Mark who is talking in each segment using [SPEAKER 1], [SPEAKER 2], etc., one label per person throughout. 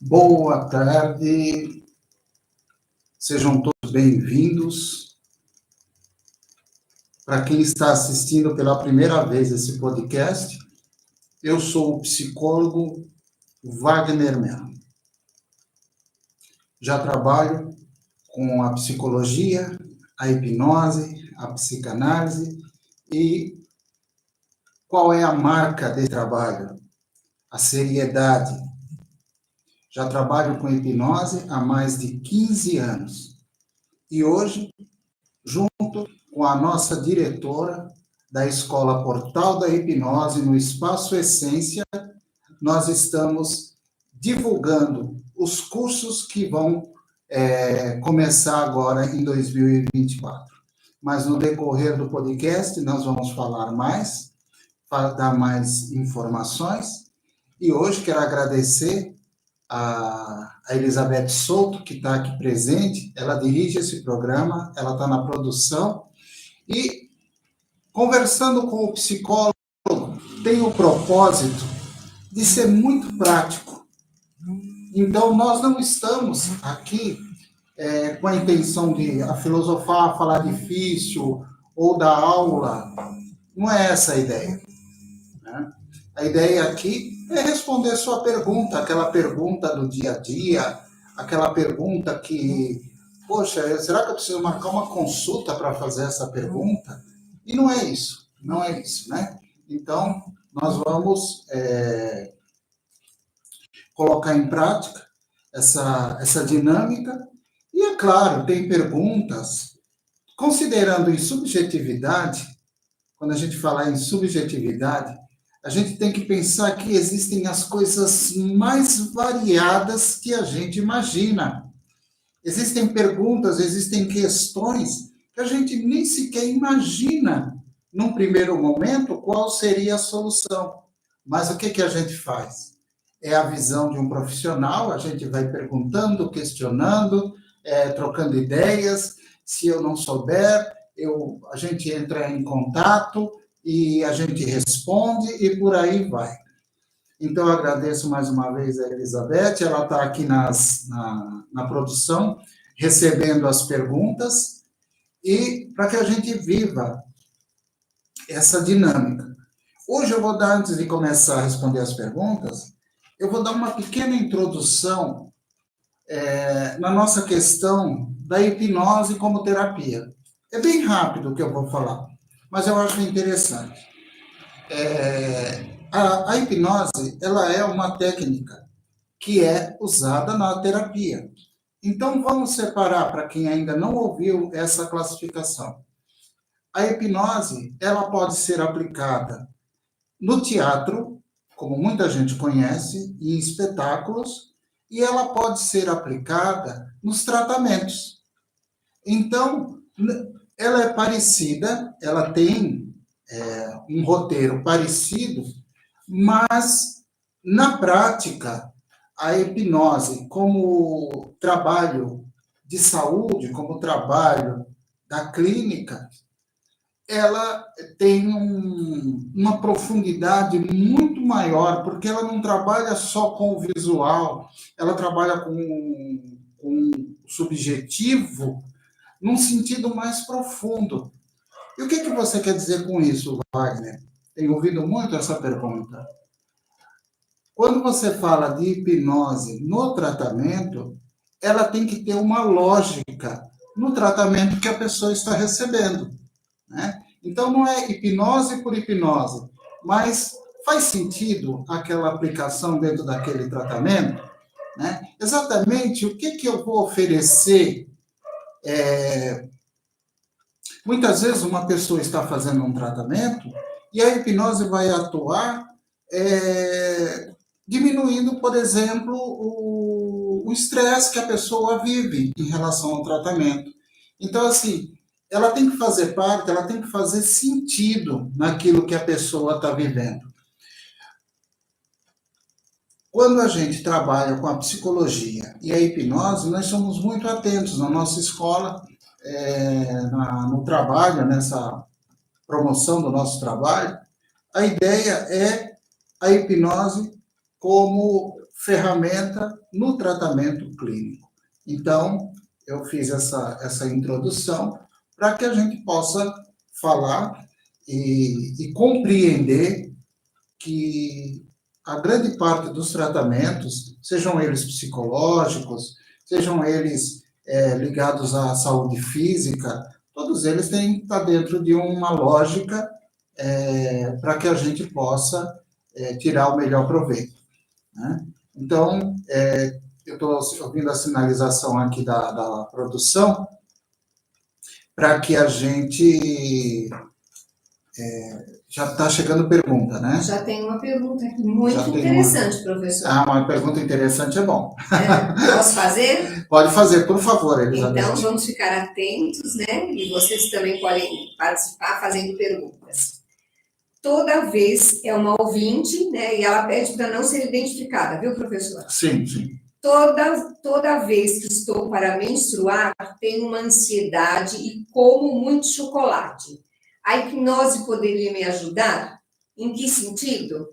[SPEAKER 1] Boa tarde, sejam todos bem-vindos. Para quem está assistindo pela primeira vez esse podcast, eu sou o psicólogo Wagner Mello. Já trabalho com a psicologia, a hipnose, a psicanálise e qual é a marca de trabalho? A seriedade. Já trabalho com hipnose há mais de 15 anos. E hoje, junto com a nossa diretora da Escola Portal da Hipnose, no Espaço Essência, nós estamos divulgando os cursos que vão começar agora em 2024. Mas no decorrer do podcast, nós vamos falar mais, dar mais informações. E hoje quero agradecer a Elizabeth Souto, que está aqui presente. Ela dirige esse programa, ela está na produção. E, conversando com o psicólogo, tem o propósito de ser muito prático. Então, nós não estamos aqui com a intenção de filosofar, falar difícil, ou dar aula. Não é essa a ideia, né? A ideia aqui é responder sua pergunta, aquela pergunta do dia a dia, aquela pergunta que, poxa, será que eu preciso marcar uma consulta para fazer essa pergunta? E não é isso, né? Então, nós vamos colocar em prática essa dinâmica. E, é claro, tem perguntas, considerando em subjetividade, quando a gente falar em subjetividade, a gente tem que pensar que existem as coisas mais variadas que a gente imagina. Existem perguntas, existem questões que a gente nem sequer imagina, num primeiro momento, qual seria a solução. Mas o que a gente faz? É a visão de um profissional, a gente vai perguntando, questionando, trocando ideias. Se eu não souber, a gente entra em contato e a gente responde e por aí vai. Então, eu agradeço mais uma vez a Elizabeth, ela está aqui na produção, recebendo as perguntas, e para que a gente viva essa dinâmica. Hoje eu vou dar, antes de começar a responder as perguntas, eu vou dar uma pequena introdução na nossa questão da hipnose como terapia. É bem rápido o que eu vou falar, mas eu acho interessante. A hipnose, ela é uma técnica que é usada na terapia. Então, vamos separar, para quem ainda não ouviu essa classificação. A hipnose, ela pode ser aplicada no teatro, como muita gente conhece, em espetáculos, e ela pode ser aplicada nos tratamentos. Então, ela é parecida, ela tem um roteiro parecido, mas, na prática, a hipnose, como trabalho de saúde, como trabalho da clínica, ela tem uma profundidade muito maior, porque ela não trabalha só com o visual, ela trabalha com o subjetivo, num sentido mais profundo. E o que você quer dizer com isso, Wagner? Tenho ouvido muito essa pergunta. Quando você fala de hipnose no tratamento, ela tem que ter uma lógica no tratamento que a pessoa está recebendo, né? Então, não é hipnose por hipnose, mas faz sentido aquela aplicação dentro daquele tratamento, né? Exatamente o que eu vou oferecer. Muitas vezes uma pessoa está fazendo um tratamento e a hipnose vai atuar diminuindo, por exemplo, o estresse que a pessoa vive em relação ao tratamento. Então, assim, ela tem que fazer parte, ela tem que fazer sentido naquilo que a pessoa está vivendo. Quando a gente trabalha com a psicologia e a hipnose, nós somos muito atentos na nossa escola, no trabalho, nessa promoção do nosso trabalho. A ideia é a hipnose como ferramenta no tratamento clínico. Então, eu fiz essa introdução para que a gente possa falar e compreender que a grande parte dos tratamentos, sejam eles psicológicos, sejam eles ligados à saúde física, todos eles têm que estar dentro de uma lógica para que a gente possa tirar o melhor proveito, né? Então, eu estou ouvindo a sinalização aqui da produção para que a gente... já está chegando pergunta, né?
[SPEAKER 2] Já tem uma pergunta aqui muito interessante, professor.
[SPEAKER 1] Uma pergunta interessante é bom.
[SPEAKER 2] Posso fazer?
[SPEAKER 1] Pode fazer, por favor, Elizabeth.
[SPEAKER 2] Então, vamos ficar atentos, né? E vocês também podem participar fazendo perguntas. Toda vez é uma ouvinte, né? E ela pede para não ser identificada, viu, professor?
[SPEAKER 1] Sim, sim.
[SPEAKER 2] Toda vez que estou para menstruar, tenho uma ansiedade e como muito chocolate. A hipnose poderia me ajudar? Em que sentido?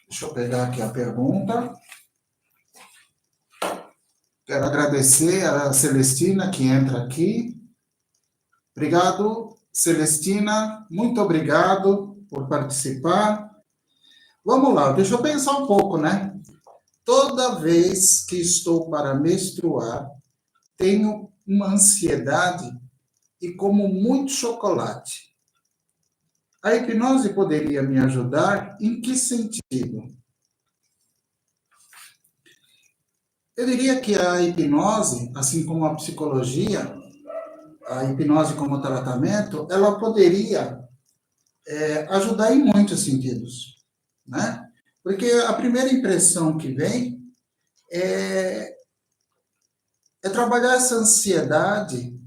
[SPEAKER 1] Deixa eu pegar aqui a pergunta. Quero agradecer a Celestina que entra aqui. Obrigado, Celestina. Muito obrigado por participar. Vamos lá, deixa eu pensar um pouco, né? Toda vez que estou para menstruar, tenho uma ansiedade e como muito chocolate. A hipnose poderia me ajudar? Em que sentido? Eu diria que a hipnose, assim como a psicologia, a hipnose como tratamento, ela poderia ajudar em muitos sentidos, né? Porque a primeira impressão que vem é trabalhar essa ansiedade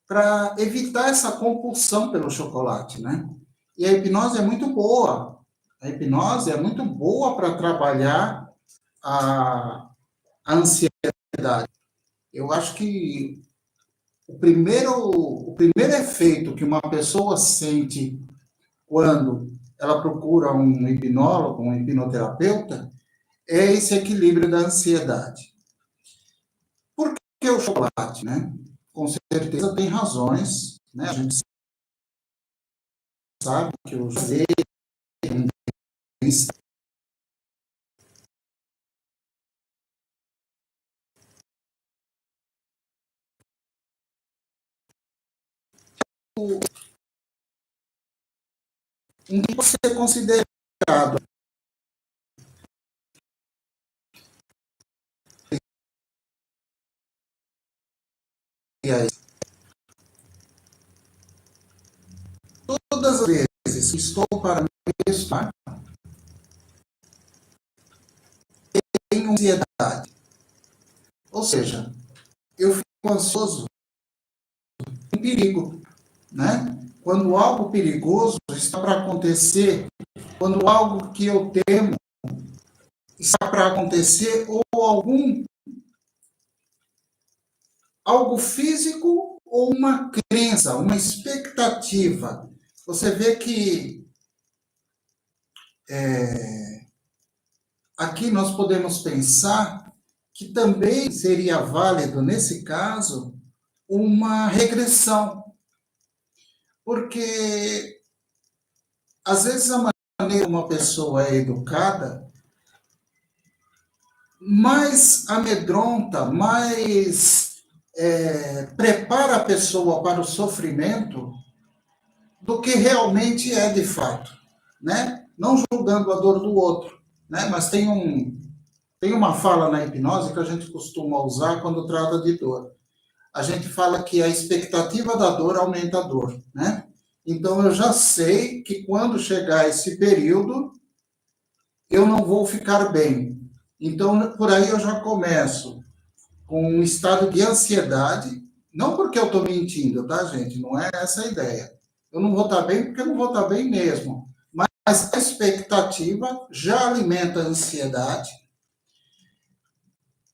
[SPEAKER 1] para evitar essa compulsão pelo chocolate, né? E a hipnose é muito boa. A hipnose é muito boa para trabalhar a ansiedade. Eu acho que o primeiro efeito que uma pessoa sente quando ela procura um hipnólogo, um hipnoterapeuta, é esse equilíbrio da ansiedade. Por que o chocolate, né? Com certeza tem razões, né? A gente sabe que o chocolate em que você é considerado todas as vezes que estou para menstruar, tenho ansiedade. Ou seja, eu fico ansioso com perigo, né? Quando algo perigoso está para acontecer, quando algo que eu temo está para acontecer, ou algo físico ou uma crença, uma expectativa. Você vê que aqui nós podemos pensar que também seria válido, nesse caso, uma regressão. Porque, às vezes, a maneira como uma pessoa é educada mais amedronta, mais prepara a pessoa para o sofrimento do que realmente é de fato, né? Não julgando a dor do outro, né? Mas tem uma fala na hipnose que a gente costuma usar quando trata de dor. A gente fala que a expectativa da dor aumenta a dor, né? Então eu já sei que quando chegar esse período, eu não vou ficar bem. Então, por aí eu já começo com um estado de ansiedade, não porque eu estou mentindo, tá, gente? Não é essa a ideia. Eu não vou estar bem porque eu não vou estar bem mesmo. Mas a expectativa já alimenta a ansiedade.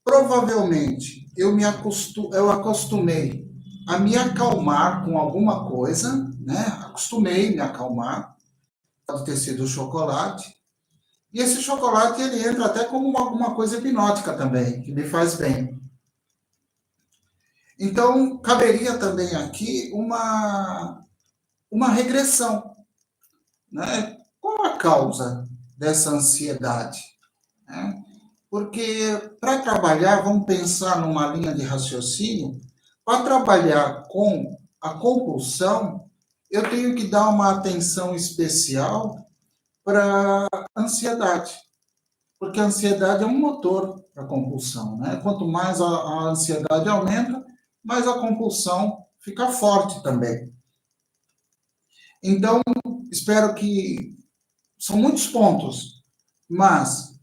[SPEAKER 1] Provavelmente, eu acostumei a me acalmar com alguma coisa, né? Acostumei a me acalmar. Pode ter sido o chocolate. E esse chocolate, ele entra até como alguma coisa hipnótica também, que me faz bem. Então, caberia também aqui uma regressão, né? Qual a causa dessa ansiedade? Né? Porque para trabalhar, vamos pensar numa linha de raciocínio, para trabalhar com a compulsão, eu tenho que dar uma atenção especial para a ansiedade, porque a ansiedade é um motor para a compulsão, né? Quanto mais a ansiedade aumenta, mais a compulsão fica forte também. Então, espero que são muitos pontos, mas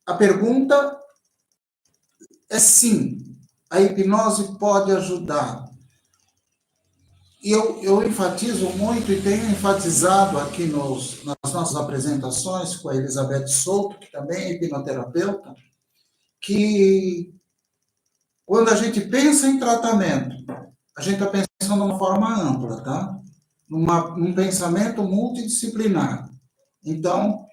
[SPEAKER 1] a pergunta é sim, a hipnose pode ajudar. E eu enfatizo muito e tenho enfatizado aqui nas nossas apresentações com a Elizabeth Souto, que também é hipnoterapeuta, que quando a gente pensa em tratamento, a gente está pensando de uma forma ampla, tá? Num pensamento multidisciplinar. Então,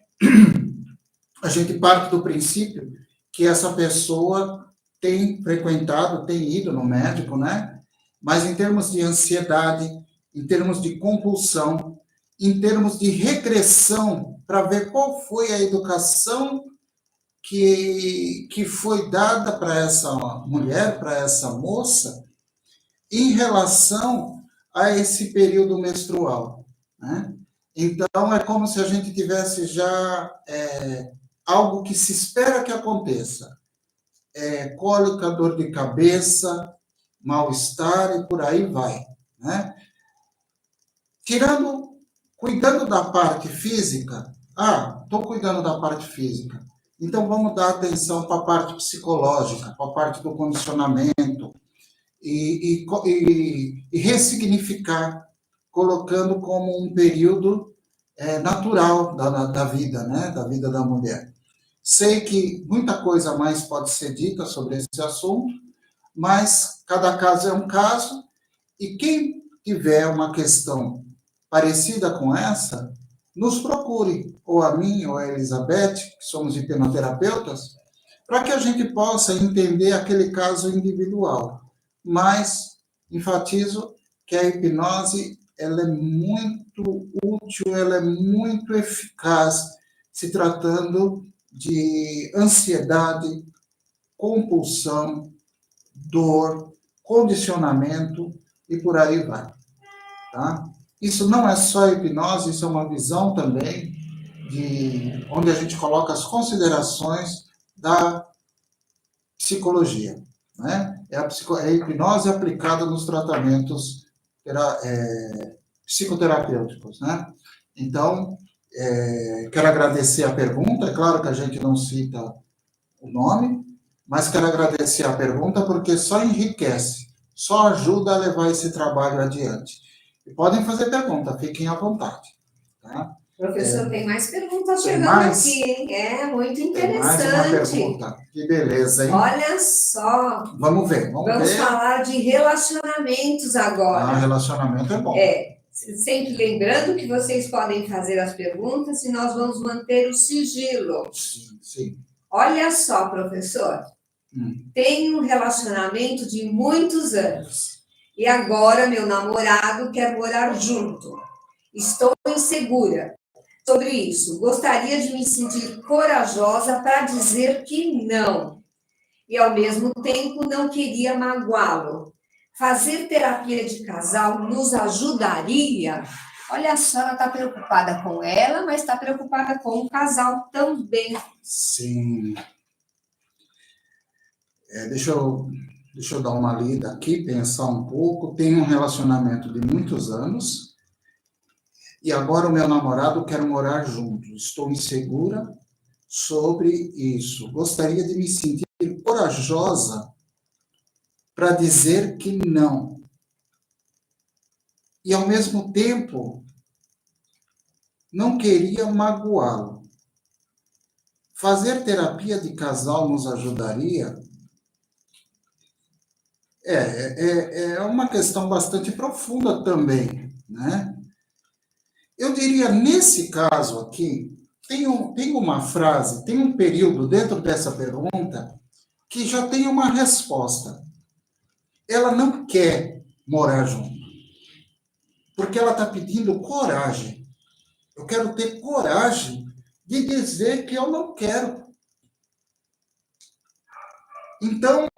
[SPEAKER 1] a gente parte do princípio que essa pessoa tem frequentado, tem ido no médico, né? Mas em termos de ansiedade, em termos de compulsão, em termos de regressão, para ver qual foi a educação que foi dada para essa mulher, para essa moça, em relação a esse período menstrual, né? Então, é como se a gente tivesse já algo que se espera que aconteça. Cólica, dor de cabeça, mal-estar e por aí vai, né? Cuidando da parte física, estou cuidando da parte física, então vamos dar atenção para a parte psicológica, para a parte do condicionamento, e ressignificar, colocando como um período natural da vida, né? Da vida da mulher. Sei que muita coisa mais pode ser dita sobre esse assunto, mas cada caso é um caso, e quem tiver uma questão parecida com essa, nos procure, ou a mim, ou a Elizabeth, que somos hipnoterapeutas, para que a gente possa entender aquele caso individual. Mas enfatizo que a hipnose ela é muito útil, ela é muito eficaz, se tratando de ansiedade, compulsão, dor, condicionamento e por aí vai. Tá? Isso não é só hipnose, isso é uma visão também de onde a gente coloca as considerações da psicologia. Né? É a hipnose aplicada nos tratamentos psicoterapêuticos. Né? Então, quero agradecer a pergunta. É claro que a gente não cita o nome, mas quero agradecer a pergunta porque só enriquece, só ajuda a levar esse trabalho adiante. E podem fazer pergunta, fiquem à vontade. Tá?
[SPEAKER 2] Professor, tem mais perguntas chegando aqui, hein? É muito interessante.
[SPEAKER 1] Tem mais uma pergunta. Que beleza, hein?
[SPEAKER 2] Olha só.
[SPEAKER 1] Vamos ver.
[SPEAKER 2] Vamos falar de relacionamentos agora.
[SPEAKER 1] Relacionamento é bom.
[SPEAKER 2] Sempre lembrando que vocês podem fazer as perguntas e nós vamos manter o sigilo.
[SPEAKER 1] Sim, sim.
[SPEAKER 2] Olha só, professor. Tenho um relacionamento de muitos anos. E agora meu namorado quer morar junto. Estou insegura sobre isso. Gostaria de me sentir corajosa para dizer que não. E, ao mesmo tempo, não queria magoá-lo. Fazer terapia de casal nos ajudaria? Olha só, ela está preocupada com ela, mas está preocupada com o casal também.
[SPEAKER 1] Sim. Deixa eu dar uma lida aqui, pensar um pouco. Tenho um relacionamento de muitos anos e agora o meu namorado quer morar junto. Estou insegura sobre isso. Gostaria de me sentir corajosa para dizer que não. E, ao mesmo tempo, não queria magoá-lo. Fazer terapia de casal nos ajudaria? É uma questão bastante profunda também, né? Eu diria, nesse caso aqui, tem uma frase, tem um período dentro dessa pergunta que já tem uma resposta. Ela não quer morar junto, porque ela está pedindo coragem. Eu quero ter coragem de dizer que eu não quero. Então,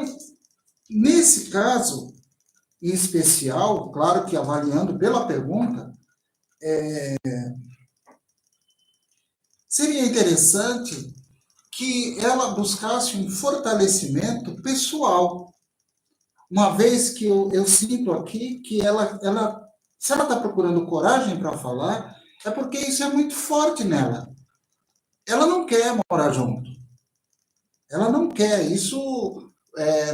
[SPEAKER 1] nesse caso, em especial, claro que avaliando pela pergunta, seria interessante que ela buscasse um fortalecimento pessoal, uma vez que eu sinto aqui que se ela está procurando coragem para falar, é porque isso é muito forte nela. Ela não quer morar junto. Ela não quer. Isso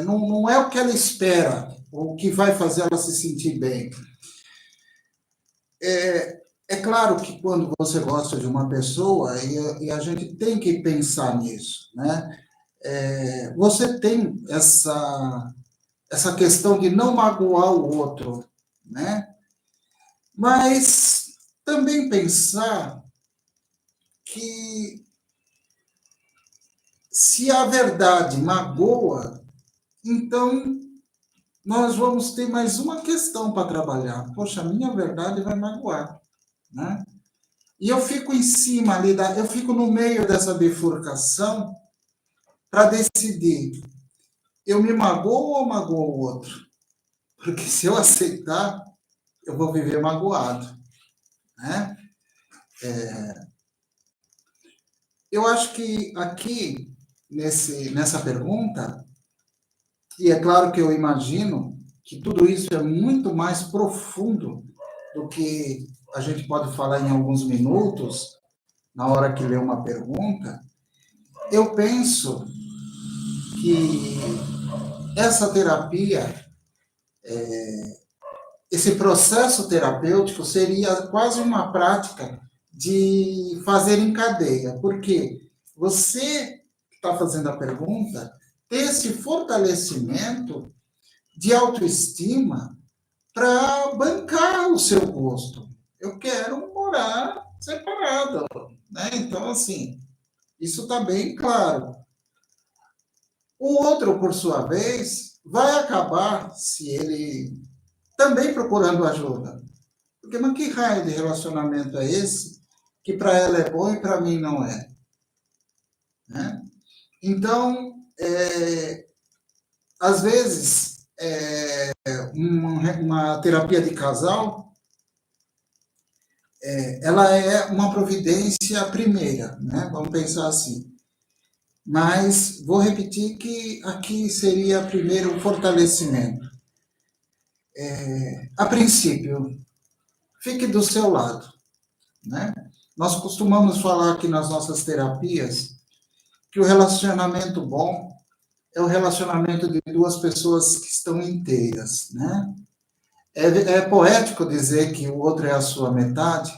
[SPEAKER 1] não é o que ela espera, o que vai fazer ela se sentir bem. É claro que quando você gosta de uma pessoa, e a gente tem que pensar nisso, né? Você tem essa questão de não magoar o outro, né? Mas também pensar que se a verdade magoa, então nós vamos ter mais uma questão para trabalhar. Poxa, a minha verdade vai magoar, né? E eu fico em cima ali, eu fico no meio dessa bifurcação para decidir, eu me magoo ou magoo o outro? Porque se eu aceitar, eu vou viver magoado, né? Eu acho que aqui, nessa pergunta, e é claro que eu imagino que tudo isso é muito mais profundo do que a gente pode falar em alguns minutos, na hora que lê uma pergunta, eu penso que essa terapia, esse processo terapêutico seria quase uma prática de fazer em cadeia, porque você que está fazendo a pergunta, ter esse fortalecimento de autoestima para bancar o seu gosto. Eu quero morar separado, né? Então, assim, isso está bem claro. O outro, por sua vez, vai acabar, se ele também procurando ajuda. Porque, mas que raio de relacionamento é esse que para ela é bom e para mim não é? Né? Então, às vezes, uma terapia de casal, ela é uma providência primeira, né? Vamos pensar assim. Mas vou repetir que aqui seria primeiro o fortalecimento. A princípio, fique do seu lado, né? Nós costumamos falar aqui nas nossas terapias que o relacionamento bom é o relacionamento de duas pessoas que estão inteiras, né? É poético dizer que o outro é a sua metade,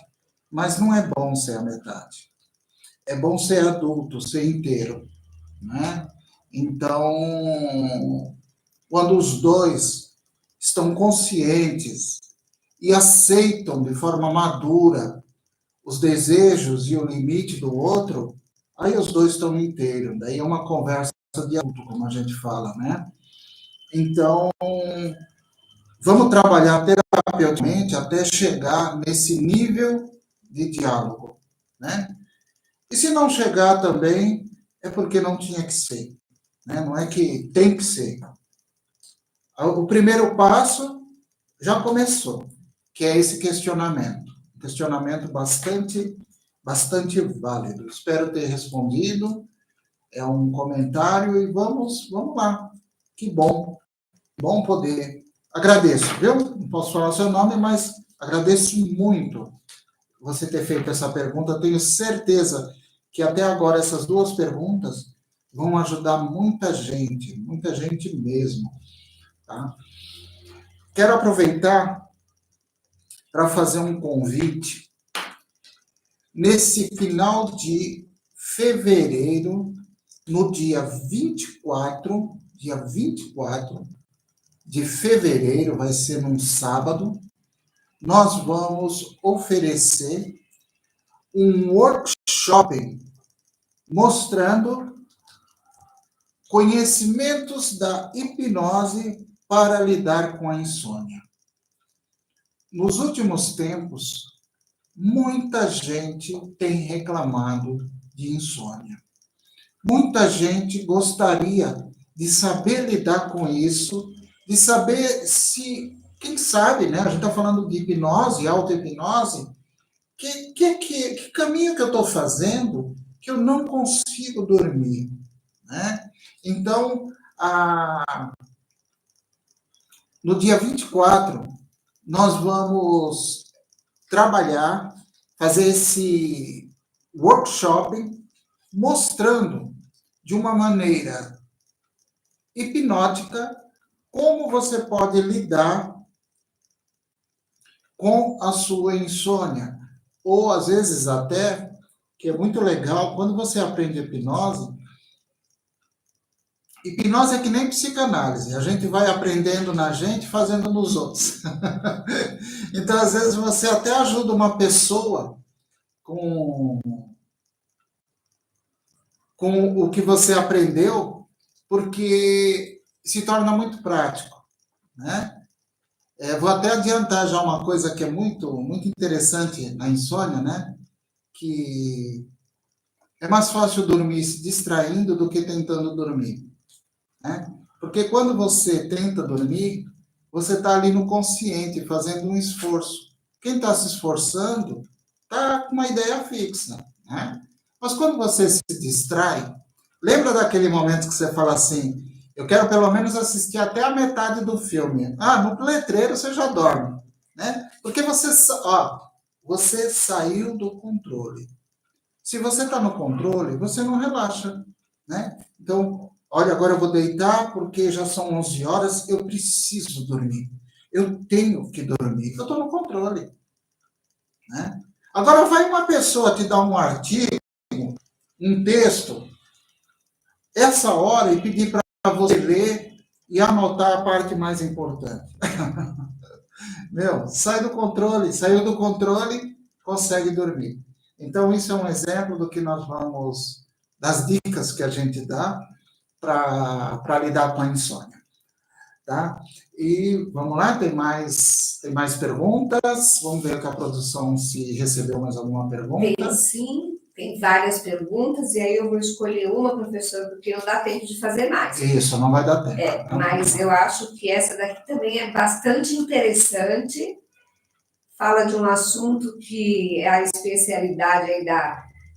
[SPEAKER 1] mas não é bom ser a metade. É bom ser adulto, ser inteiro, né? Então, quando os dois estão conscientes e aceitam de forma madura os desejos e o limite do outro, aí os dois estão inteiros. Daí é uma conversa de adulto, como a gente fala, né? Então, vamos trabalhar terapeuticamente até chegar nesse nível de diálogo, né? E se não chegar também, é porque não tinha que ser, né? Não é que tem que ser. O primeiro passo já começou, que é esse questionamento. Um questionamento bastante válido. Espero ter respondido. É um comentário e vamos lá. Que bom poder. Agradeço, viu? Não posso falar o seu nome, mas agradeço muito você ter feito essa pergunta. Tenho certeza que até agora essas duas perguntas vão ajudar muita gente mesmo, tá? Quero aproveitar para fazer um convite. Nesse final de fevereiro, no dia 24 de fevereiro, vai ser num sábado, nós vamos oferecer um workshop mostrando conhecimentos da hipnose para lidar com a insônia. Nos últimos tempos, muita gente tem reclamado de insônia. Muita gente gostaria de saber lidar com isso, de saber se, quem sabe, né? A gente está falando de hipnose, auto-hipnose, que caminho que eu estou fazendo que eu não consigo dormir, né? Então, no dia 24, nós vamos trabalhar, fazer esse workshop mostrando de uma maneira hipnótica como você pode lidar com a sua insônia. Ou, às vezes, até, que é muito legal, quando você aprende hipnose é que nem psicanálise, a gente vai aprendendo na gente, fazendo nos outros. Então, às vezes, você até ajuda uma pessoa com o que você aprendeu, porque se torna muito prático, né? Vou até adiantar já uma coisa que é muito, muito interessante na insônia, né? Que é mais fácil dormir se distraindo do que tentando dormir, né? Porque quando você tenta dormir, você está ali no consciente, fazendo um esforço. Quem está se esforçando está com uma ideia fixa, né? Mas quando você se distrai, lembra daquele momento que você fala assim, eu quero pelo menos assistir até a metade do filme. No letreiro você já dorme, né? Porque você saiu do controle. Se você está no controle, você não relaxa, né? Então, olha, agora eu vou deitar porque já são 11 horas, eu preciso dormir. Eu tenho que dormir. Eu estou no controle, né? Agora vai uma pessoa te dar um artigo, um texto, essa hora, e pedir para você ler e anotar a parte mais importante. Saiu do controle, consegue dormir. Então, isso é um exemplo do que nós vamos, das dicas que a gente dá para lidar com a insônia, tá? E vamos lá, tem mais perguntas? Vamos ver com a produção se recebeu mais alguma pergunta.
[SPEAKER 2] Tem sim, tem várias perguntas, e aí eu vou escolher uma, professor, porque não dá tempo de fazer mais.
[SPEAKER 1] Isso, não vai dar tempo.
[SPEAKER 2] Mas eu acho que essa daqui também é bastante interessante. Fala de um assunto que é a especialidade aí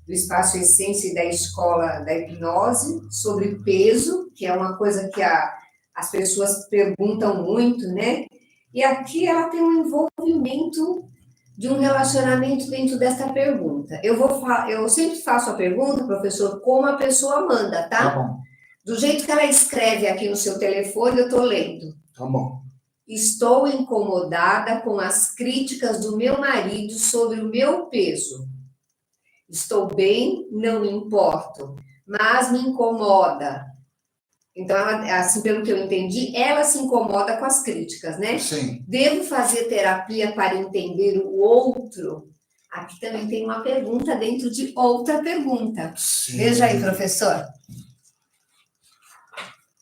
[SPEAKER 2] do Espaço Essência e da Escola da Hipnose, sobre peso, que é uma coisa que as pessoas perguntam muito, né? E aqui ela tem um envolvimento de um relacionamento dentro dessa pergunta. Eu sempre faço a pergunta, professor, como a pessoa manda, tá?
[SPEAKER 1] Tá bom.
[SPEAKER 2] Do jeito que ela escreve aqui no seu telefone, eu estou lendo.
[SPEAKER 1] Tá bom.
[SPEAKER 2] Estou incomodada com as críticas do meu marido sobre o meu peso. Estou bem, não me importo, mas me incomoda. Então, assim, pelo que eu entendi, ela se incomoda com as críticas, né?
[SPEAKER 1] Sim.
[SPEAKER 2] Devo fazer terapia para entender o outro? Aqui também tem uma pergunta dentro de outra pergunta. Sim. Veja aí, professor.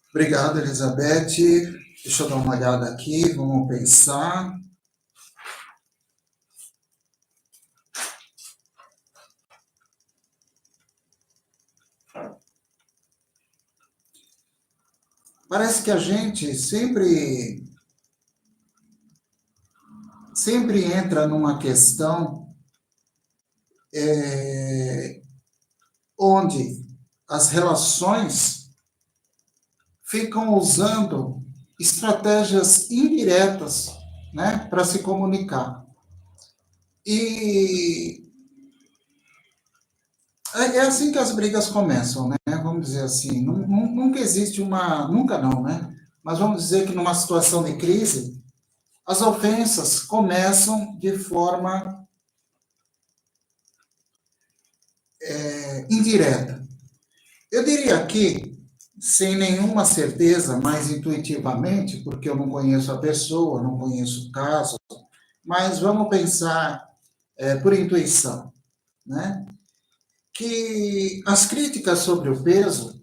[SPEAKER 1] Obrigado, Elizabeth. Deixa eu dar uma olhada aqui, vamos pensar. Parece que a gente sempre entra numa questão onde as relações ficam usando estratégias indiretas, né, para se comunicar. E é assim que as brigas começam, né? Vamos dizer assim, nunca existe nunca não, né? Mas vamos dizer que numa situação de crise, as ofensas começam de forma indireta. Eu diria aqui, sem nenhuma certeza, mas intuitivamente, porque eu não conheço a pessoa, não conheço o caso, mas vamos pensar por intuição. né, que as críticas sobre o peso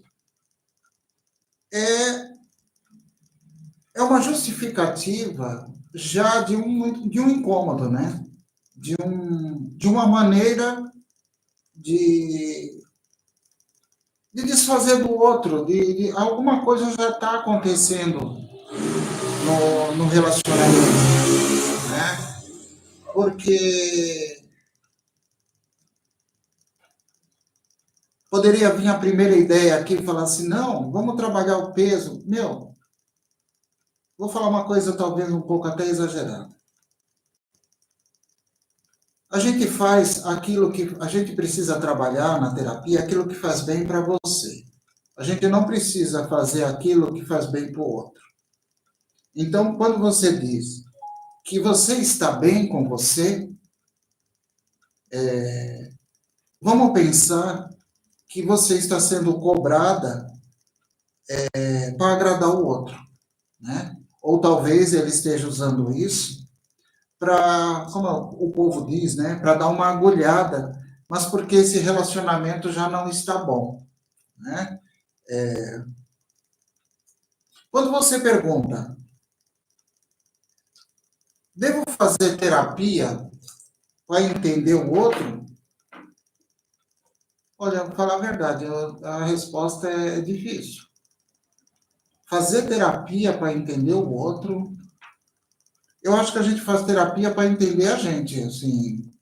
[SPEAKER 1] é uma justificativa já de um incômodo, né? De uma maneira de, de desfazer do outro, de alguma coisa já está acontecendo no relacionamento, né? Porque poderia vir a primeira ideia aqui e falar assim, não, vamos trabalhar o peso. Meu, vou falar uma coisa talvez um pouco até exagerada. A gente faz aquilo que a gente precisa trabalhar na terapia, aquilo que faz bem para você. A gente não precisa fazer aquilo que faz bem para o outro. Então, quando você diz que você está bem com você, vamos pensar que você está sendo cobrada para agradar o outro, né? Ou talvez ele esteja usando isso para, como o povo diz, né, para dar uma agulhada, mas porque esse relacionamento já não está bom, né? Quando você pergunta, devo fazer terapia para entender o outro? Olha, vou falar a verdade, a resposta é difícil. Fazer terapia para entender o outro, eu acho que a gente faz terapia para entender a gente, assim,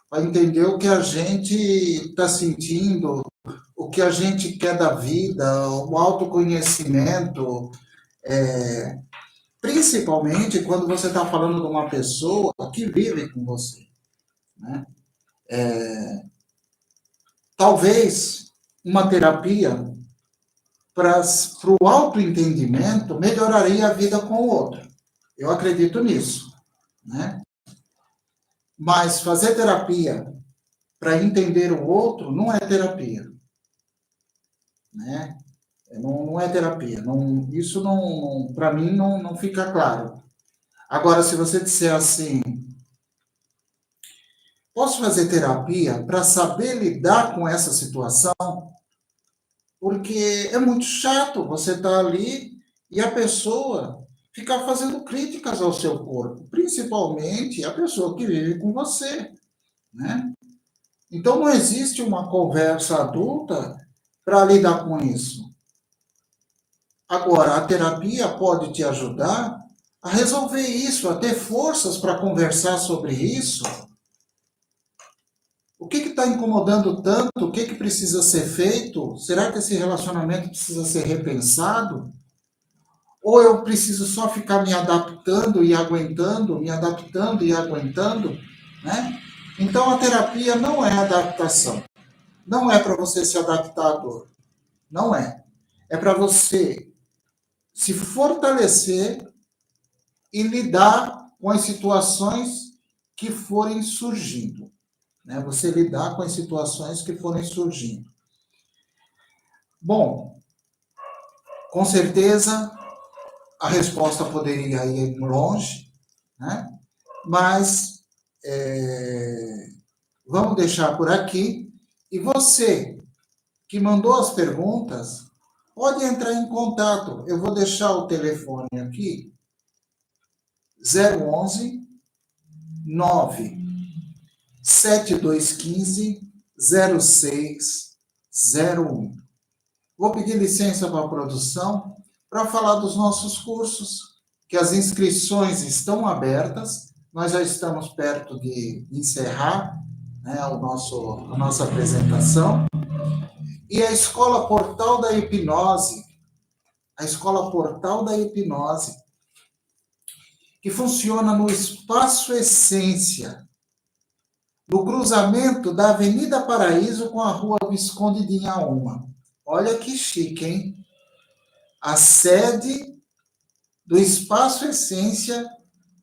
[SPEAKER 1] para entender o que a gente está sentindo, o que a gente quer da vida, o autoconhecimento, principalmente quando você está falando de uma pessoa que vive com você, né? Talvez uma terapia para o autoentendimento melhoraria a vida com o outro. Eu acredito nisso, né? Mas fazer terapia para entender o outro não é terapia, né? Não é terapia. Não, isso não, para mim não fica claro. Agora, se você disser assim, posso fazer terapia para saber lidar com essa situação? Porque é muito chato você estar ali e a pessoa ficar fazendo críticas ao seu corpo, principalmente a pessoa que vive com você, né? Então não existe uma conversa adulta para lidar com isso. Agora, a terapia pode te ajudar a resolver isso, a ter forças para conversar sobre isso. O que está incomodando tanto? O que precisa ser feito? Será que esse relacionamento precisa ser repensado? Ou eu preciso só ficar me adaptando e aguentando, me adaptando e aguentando, né? Então a terapia não é adaptação. Não é para você se adaptar à dor. Não é. É para você se fortalecer e lidar com as situações que forem surgindo, né? Você lidar com as situações que forem surgindo. Bom, com certeza a resposta poderia ir longe, né? Mas vamos deixar por aqui. E você que mandou as perguntas, pode entrar em contato. Eu vou deixar o telefone aqui, 011 9 7215 0601. Vou pedir licença para a produção para falar dos nossos cursos, que as inscrições estão abertas, nós já estamos perto de encerrar, né, a nossa apresentação. E a Escola Portal da Hipnose, que funciona no Espaço Essência, no cruzamento da Avenida Paraíso com a Rua Visconde de Inhaúma. Olha que chique, hein? A sede do Espaço Essência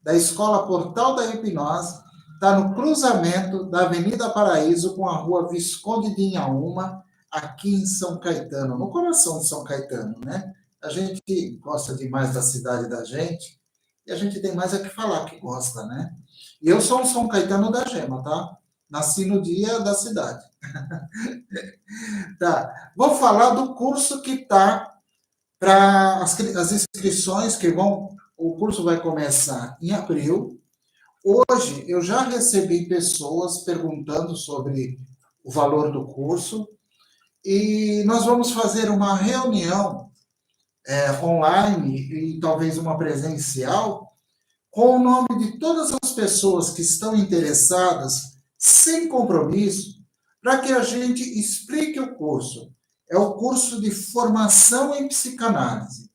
[SPEAKER 1] da Escola Portal da Hipnose está no cruzamento da Avenida Paraíso com a Rua Visconde de Inhaúma, aqui em São Caetano, no coração de São Caetano, né? A gente gosta demais da cidade da gente e a gente tem mais a que falar que gosta, né? E eu sou um São Caetano da Gema, tá? Nasci no dia da cidade. Tá. Vou falar do curso que está para as inscrições que vão. O curso vai começar em abril. Hoje eu já recebi pessoas perguntando sobre o valor do curso e nós vamos fazer uma reunião online e talvez uma presencial com o nome de todas as pessoas que estão interessadas, sem compromisso, para que a gente explique o curso. É o curso de formação em psicanálise.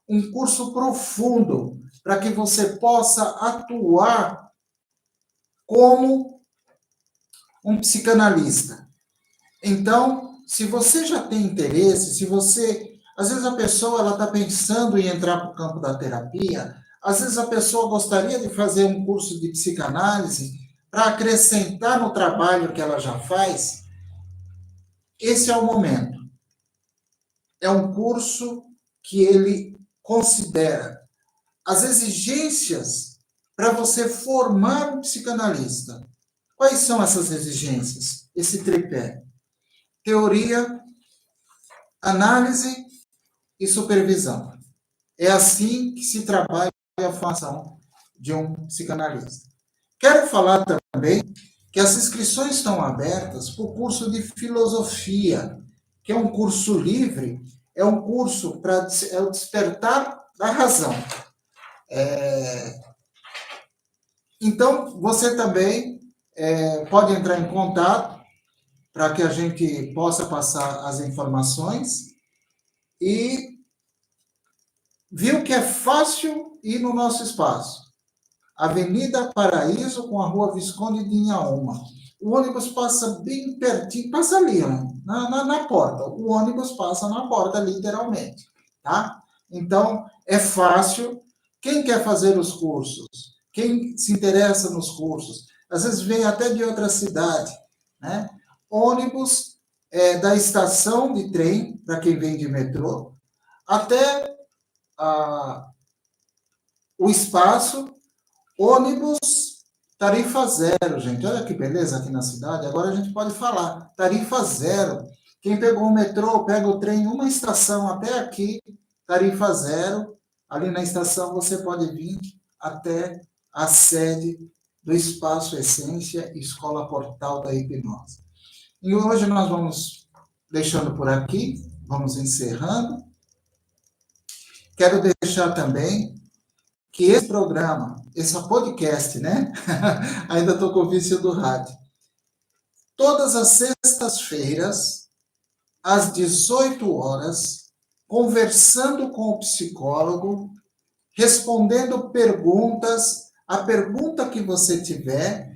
[SPEAKER 1] Um curso profundo, para que você possa atuar como um psicanalista. Então, se você já tem interesse, se você... Às vezes a pessoa está pensando em entrar para o campo da terapia, às vezes a pessoa gostaria de fazer um curso de psicanálise para acrescentar no trabalho que ela já faz. Esse é o momento. É um curso que ele considera as exigências para você formar um psicanalista. Quais são essas exigências? Esse tripé: teoria, análise e supervisão. É assim que se trabalha a formação de um psicanalista. Quero falar também que as inscrições estão abertas para o curso de filosofia, que é um curso livre, é um curso para o despertar da razão. Então, você também pode entrar em contato para que a gente possa passar as informações e viu que é fácil ir no nosso espaço. Avenida Paraíso com a Rua Visconde de Inhaúma. O ônibus passa bem pertinho, passa ali, ó, na porta. O ônibus passa na porta, literalmente, tá? Então, é fácil. Quem quer fazer os cursos, quem se interessa nos cursos, às vezes vem até de outra cidade, né? Ônibus da estação de trem, para quem vem de metrô, até o espaço, ônibus, tarifa zero, gente. Olha que beleza aqui na cidade. Agora a gente pode falar, tarifa zero. Quem pegou o metrô, pega o trem, uma estação até aqui, tarifa zero. Ali na estação você pode vir até a sede do Espaço Essência, Escola Portal da Hipnose. E hoje nós vamos deixando por aqui, vamos encerrando. Quero deixar também que esse programa, esse podcast, né? Ainda estou com o vício do rádio. Todas as sextas-feiras, às 18 horas, conversando com o psicólogo, respondendo perguntas, a pergunta que você tiver,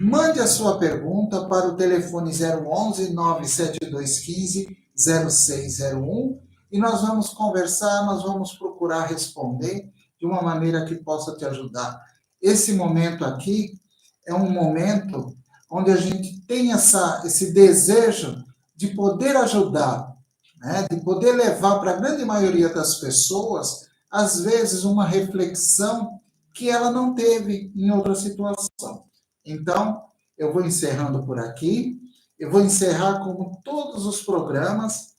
[SPEAKER 1] mande a sua pergunta para o telefone 011 97215 0601 e nós vamos conversar, nós vamos procurar responder de uma maneira que possa te ajudar. Esse momento aqui é um momento onde a gente tem esse desejo de poder ajudar, né? De poder levar para a grande maioria das pessoas, às vezes, uma reflexão que ela não teve em outra situação. Então, eu vou encerrando por aqui. Eu vou encerrar, como todos os programas,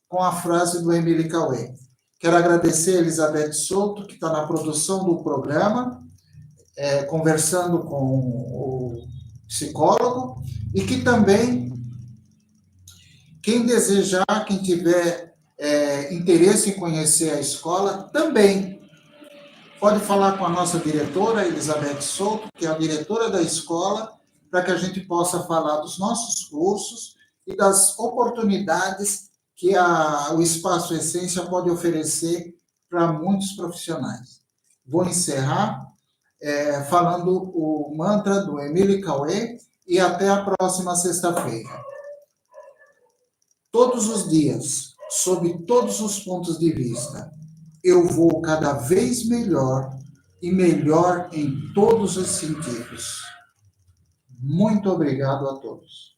[SPEAKER 1] com a frase do Emile Cauê. Quero agradecer a Elizabeth Souto, que está na produção do programa, conversando com o psicólogo, e que também, quem desejar, quem tiver interesse em conhecer a escola, também pode falar com a nossa diretora, Elizabeth Souto, que é a diretora da escola, para que a gente possa falar dos nossos cursos e das oportunidades que o Espaço Essência pode oferecer para muitos profissionais. Vou encerrar falando o mantra do Emile Cauê e até a próxima sexta-feira. Todos os dias, sob todos os pontos de vista, eu vou cada vez melhor e melhor em todos os sentidos. Muito obrigado a todos.